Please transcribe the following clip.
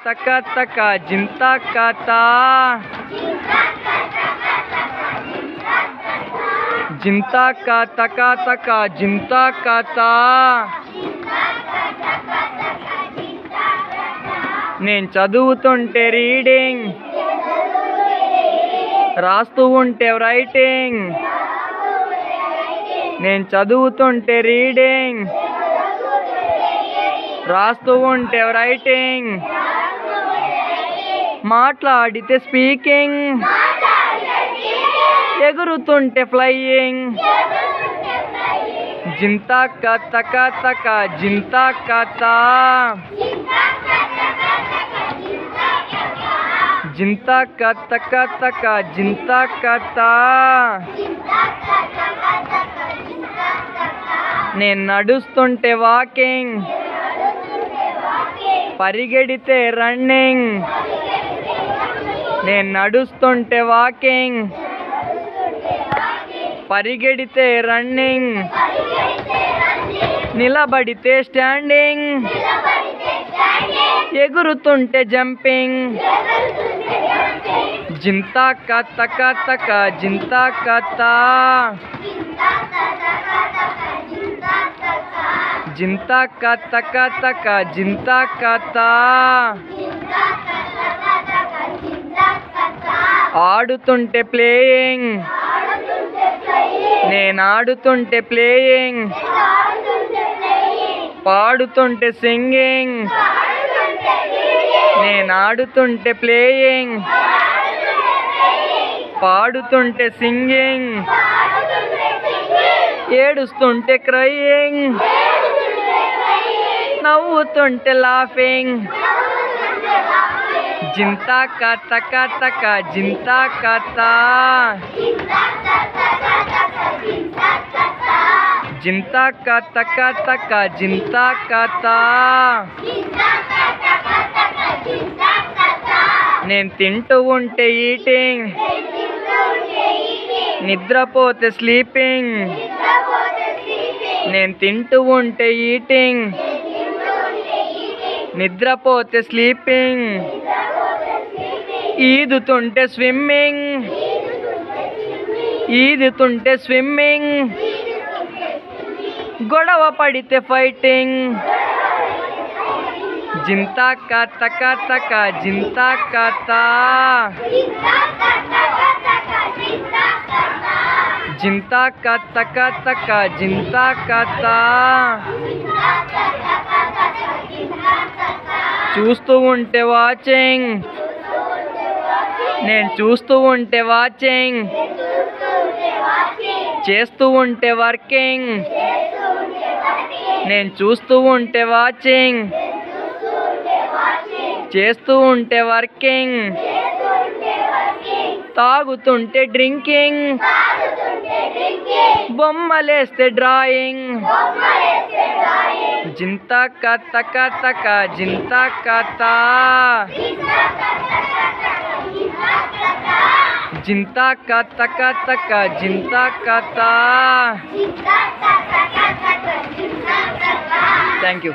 తక తక జింతా కతా జింతా కా తక తక జింతా కతా నేను చదువుతుంటే రీడింగ్ రాస్తూ ఉంటే రైటింగ్ నేను చదువుతుంటే రీడింగ్ రాస్తూ ఉంటే రైటింగ్ మాట్లాడితే స్పీకింగ్ ఎగురుతుంటే ఫ్లయింగ్ జింతా కా తక తక జింతా కతా జింతా కా తక తక జింతా కతా నేను నడుస్తుంటే వాకింగ్ పరిగెడితే రన్నింగ్ నేను నడుస్తుంటే వాకింగ్ పరిగెడితే రన్నింగ్ నిలబడితే స్టాండింగ్ ఎగురుతుంటే జంపింగ్ జింతా కా తక తక జింతా కతా జింతా కా తక తక జింతా కతా ఆడుతుంటే ప్లేయింగ్ నేను ఆడుతుంటే ప్లేయింగ్ పాడుతుంటే సింగింగ్ నేను ఆడుతుంటే ప్లేయింగ్ పాడుతుంటే సింగింగ్ ఏడుస్తుంటే క్రయింగ్ నవ్వుతుంటే లాఫింగ్ జింతా కా తక తక జింతా కతా జింతా కా తక తక జింతా కతా నేను తింటూ ఉంటే ఈటింగ్ నిద్రపోతే స్లీపింగ్ నేను తింటూ ఉంటే ఈటింగ్ నిద్రపోతే స్లీపింగ్ ఈదుతుంటే స్విమ్మింగ్ ఈదుతుంటే స్విమ్మింగ్ గొడవ పడితే ఫైటింగ్ జింతా కా తక తక జింతా కతా జింతా కా తక తక జింతా కతా చూస్తూ ఉంటే వాచింగ్ నేను చూస్తూ ఉంటే వాచింగ్ చేస్తూ ఉంటే వర్కింగ్ నేను చూస్తూ ఉంటే వాచింగ్ చేస్తూ ఉంటే వర్కింగ్ తాగుతుంటే డ్రింకింగ్ బొమ్మలేస్తే డ్రాయింగ్ జింతా కా తక తక జింతా కతా జింతా కా తక తక జింతా కతా థ్యాంక్ యూ.